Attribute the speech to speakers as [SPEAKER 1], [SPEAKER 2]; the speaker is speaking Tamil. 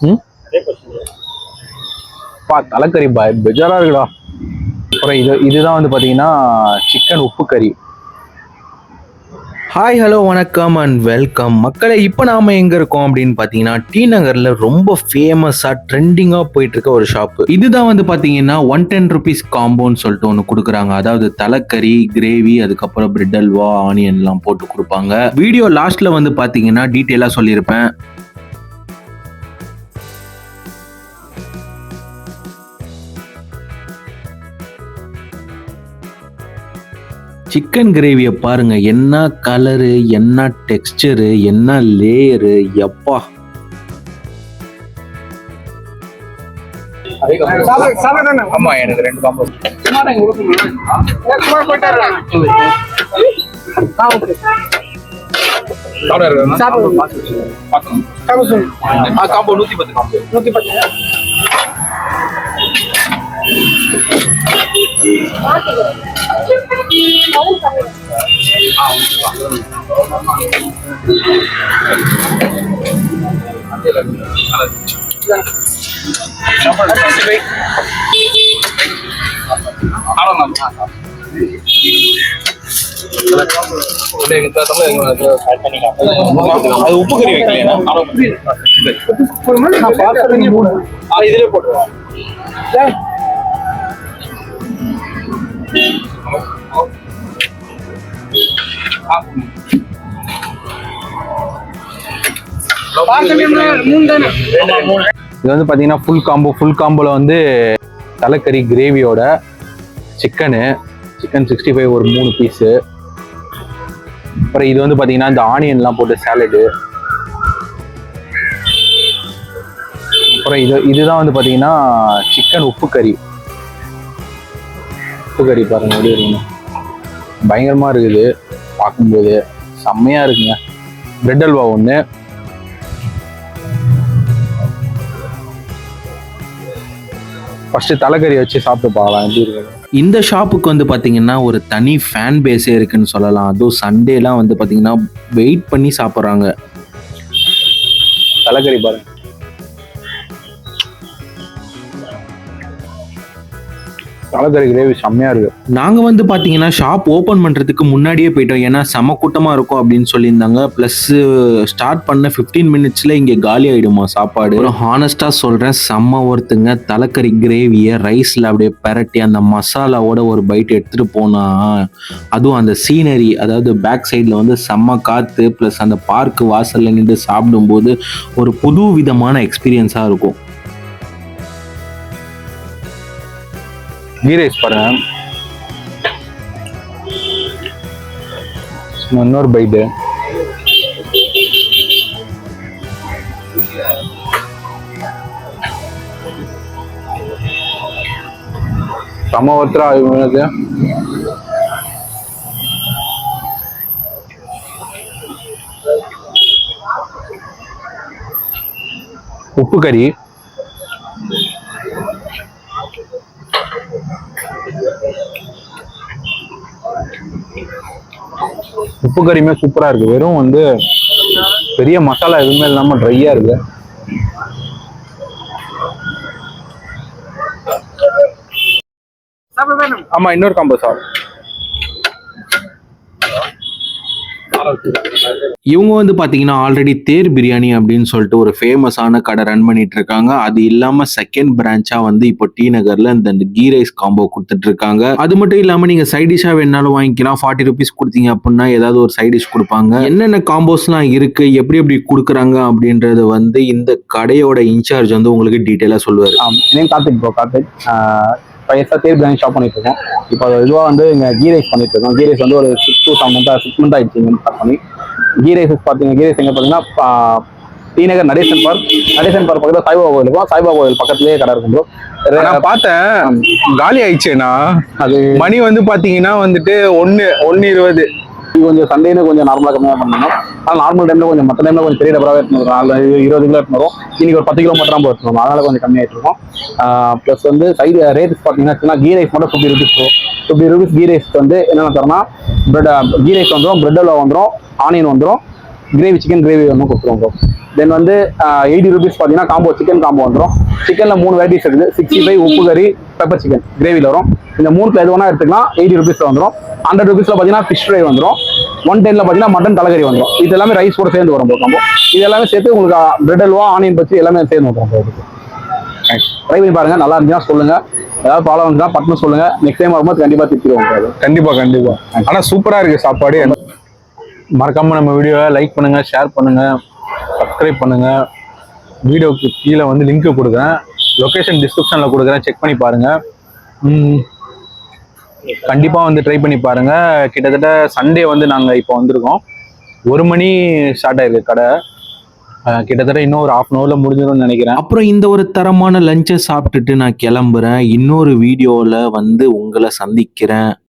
[SPEAKER 1] ம் பா தலைக்கறி பாய் பெஜாரா இருக்குடா. அப்புறம் இதுதான் வந்து பார்த்தீங்கன்னா சிக்கன் உப்பு கறி.
[SPEAKER 2] ஹாய் ஹலோ வணக்கம் அண்ட் வெல்கம் மக்களை. இப்போ நாம் எங்கே இருக்கோம் அப்படின்னு பார்த்தீங்கன்னா டி நகரில் ரொம்ப ஃபேமஸாக ட்ரெண்டிங்காக போயிட்டு இருக்க ஒரு ஷாப்பு. இதுதான் வந்து பார்த்தீங்கன்னா 110 rupees காம்போன்னு சொல்லிட்டு ஒன்று கொடுக்குறாங்க. அதாவது தலைக்கறி, கிரேவி, அதுக்கப்புறம் பிரெட் அல்வா, ஆனியன்லாம் போட்டு கொடுப்பாங்க. வீடியோ லாஸ்ட்டில் வந்து பார்த்தீங்கன்னா டீட்டெயிலாக சொல்லியிருப்பேன். சிக்கன் கிரேவியை பாருங்க, என்ன கலரு, என்ன டெக்ஸ்டரு, என்ன லேயரு, எப்பா.
[SPEAKER 1] ஆமா எனக்கு 2 காம்போ. காம்போ 110. அது உப்பு கறி வைக்கலையா? இதுல போட்டுருவோம். இது வந்து பாத்தீங்கன்னா ஃபுல் காம்போல வந்து தலைக்கறி கிரேவியோட சிக்கன் 65 ஒரு 3 பீஸு. அப்புறம் இது வந்து பாத்தீங்கன்னா இந்த ஆனியன்லாம் போட்டு சாலடு. அப்புறம் இதுதான் வந்து பாத்தீங்கன்னா சிக்கன் உப்பு கறி பாருங்க, பயங்கரமா இருக்குது பார்க்கும்போது, செம்மையா இருக்குங்க. பிரெட் அல்வா ஒன்று. ஃபர்ஸ்ட் தலைக்கறி வச்சு சாப்பிட்டு பார்க்கலாம் எப்படி இருக்கு.
[SPEAKER 2] இந்த ஷாப்புக்கு வந்து பார்த்தீங்கன்னா ஒரு தனி ஃபேன் பேஸே இருக்குன்னு சொல்லலாம். அதுவும் சண்டேலாம் வந்து பார்த்தீங்கன்னா வெயிட் பண்ணி சாப்பிட்றாங்க.
[SPEAKER 1] தலைக்கறி பாருங்க, தலைக்கறி கிரேவி செம்மையா இருக்கு.
[SPEAKER 2] நாங்க வந்து பாத்தீங்கன்னா ஷாப் ஓபன் பண்றதுக்கு முன்னாடியே போயிட்டோம். ஏன்னா செம கூட்டமா இருக்கும் அப்படின்னு சொல்லியிருந்தாங்க. பிளஸ் ஸ்டார்ட் பண்ண 15 minutesல இங்க காலி ஆயிடுமா சாப்பாடு. ஹானஸ்டா சொல்றேன், செம்ம ஒருத்துங்க. தலைக்கறி கிரேவியை ரைஸ்ல அப்படியே பெரட்டி அந்த மசாலாவோட ஒரு பைட் எடுத்துட்டு போனா, அதுவும் அந்த சீனரி, அதாவது பேக் சைட்ல வந்து செம்ம காத்து, பிளஸ் அந்த பார்க் வாசல்ல நின்று சாப்பிடும்போது ஒரு புது விதமான எக்ஸ்பீரியன்ஸா இருக்கும்.
[SPEAKER 1] கீ ரைஸ் பாருங்க, இன்னொரு பைட்டு. செம ஒருத்தரா இவங்களுக்கு. உப்பு கறி, உப்பு கறியுமே சூப்பரா இருக்கு. வெறும் வந்து பெரிய மசாலா எதுவுமே இல்லாம ட்ரையா இருக்கு. ஆமா இன்னொரு காம்போ சார்.
[SPEAKER 2] இவங்க வந்து பாத்தீங்கன்னா ஆல்ரெடி தேர் பிரியாணி அப்படின்னு சொல்லிட்டு ஒரு ஃபேமஸான கடை ரன் பண்ணிட்டு இருக்காங்க. அது இல்லாம செகண்ட் பிரான்ச்சா வந்து இப்போ டி நகர்ல இந்த கீ ரைஸ் காம்போ கொடுத்துட்டு இருக்காங்க. அது மட்டும் இல்லாம நீங்க சைட் டிஷ்ஷா வேணாலும் வாங்கிக்கலாம். 40 rupees கொடுத்தீங்க அப்படின்னா ஏதாவது ஒரு சைட் டிஷ் கொடுப்பாங்க. என்னென்ன காம்போஸ்லாம் இருக்கு, எப்படி எப்படி கொடுக்குறாங்க அப்படின்றது வந்து இந்த கடையோட இன்சார்ஜ் வந்து உங்களுக்கு டீட்டெயிலா சொல்லுவாரு.
[SPEAKER 1] கார்த்திக் 5 years தேர் பிரியாணி ஷாப் பண்ணிட்டு இருக்கோம். இப்போ இதுவாக வந்து இங்கே கீ ரைஸ் பண்ணிட்டு இருக்கோம். கீ ரைஸ் வந்து ஒரு 6 to 7 months ஆயிடுச்சு இங்கே ஸ்டார்ட் பண்ணி. கீ ரைஸ் பார்த்தீங்கன்னா, கீ ரைஸ் எங்கே பார்த்தீங்கன்னா டி நகர் நடேசன் பார்க் பக்கத்தில் சாய்பாபா கோயில் இருக்கும். சாய்பாபா கோயில் பக்கத்துலேயே கடை இருக்கும் ப்ரோ.
[SPEAKER 3] நான் பார்த்தேன், காலி ஆயிடுச்சுண்ணா. அது மணி வந்து பாத்தீங்கன்னா வந்துட்டு 1:20.
[SPEAKER 1] கொஞ்சம் சண்டேன்னு கொஞ்சம் நார்மலாக கம்மியாக பண்ணணும். ஆனால் நார்மல் டைமில் கொஞ்சம் மற்ற டைமில் கொஞ்சம் பெரிய டபராகவே எடுத்துருக்கோம். 20 கிலோ எடுத்துரும். இன்னைக்கு ஒரு 10 கிலோ மட்டும் தான் போட்டுருக்கோம். அதனால கொஞ்சம் கம்மியாகிட்டு இருக்கும். ப்ளஸ் வந்து சைடு ரேட்ஸ் பார்த்தீங்கன்னா கீ ரைஸ் மட்டும் 50 rupees போகும். 50 rupees கீ ரைஸ் வந்து என்னென்ன தரோம்னா, கீ ரைஸ் வந்துடும், பிரெட் அல்வா வந்துடும், ஆனியன் வந்துடும், கிரேவி சிக்கன் கிரேவி ஒன்று கொடுத்துருவோம். தென் வந்து 80 rupees பார்த்தீங்கன்னா காம்போ சிக்கன் காம்போ வந்துடும். சிக்கனில் 3 வெரைட்டிஸ் இருக்குது. 65 உப்பு கறி பெப்பர் சிக்கன் கிரேவியில் வரும். இந்த 3ல எது வேணா எடுத்துக்கலாம். 80 rupees வந்துடும். 100 rupees பார்த்தீங்கன்னா ஃபிஷ் ஃப்ரை வந்துடும். 110 பார்த்தீங்கன்னா மட்டன் தலைக்கறி வந்துடும். இது எல்லாமே ரைஸ் கூட சேர்ந்து வரும் காம்போ. இது எல்லாமே சேர்த்து உங்களுக்கு பிரெட் அல்வா ஆனியன் பச்சி எல்லாமே சேர்ந்து வந்துடும். ட்ரை பண்ணி பாருங்க, நல்லா இருந்துச்சுன்னா சொல்லுங்க. ஏதாவது ஃபாலோ பண்ணுறா பட்டன் சொல்லுங்க. நெக்ஸ்ட் டைம் வரும்போது கண்டிப்பாக திட்டிடுவோம்.
[SPEAKER 3] கண்டிப்பா. ஆனா சூப்பரா இருக்கு சாப்பாடு. மறக்காம நம்ம வீடியோவை லைக் பண்ணுங்க, ஷேர் பண்ணுங்க, சப்ஸ்கிரைப் பண்ணுங்க. வீடியோக்கு கீழே வந்து லிங்க் கொடுக்குறேன், லொகேஷன் டிஸ்கிரிப்ஷன்ல கொடுக்குறேன், செக் பண்ணி பாருங்க. கண்டிப்பா வந்து ட்ரை பண்ணி பாருங்க. கிட்டத்தட்ட சண்டே வந்து நாங்க இப்போ வந்திருக்கோம். 1 மணி ஸ்டார்ட் ஆயிருக்கு கடை. கிட்டத்தட்ட இன்னும் ஒரு 1/2 hourல முடிஞ்சிடும்னு நினைக்கிறேன்.
[SPEAKER 2] அப்புறம் இந்த ஒரு தரமான லஞ்சை சாப்பிட்டுட்டு நான் கிளம்புறேன். இன்னொரு வீடியோவில் வந்து உங்களை சந்திக்கிறேன்.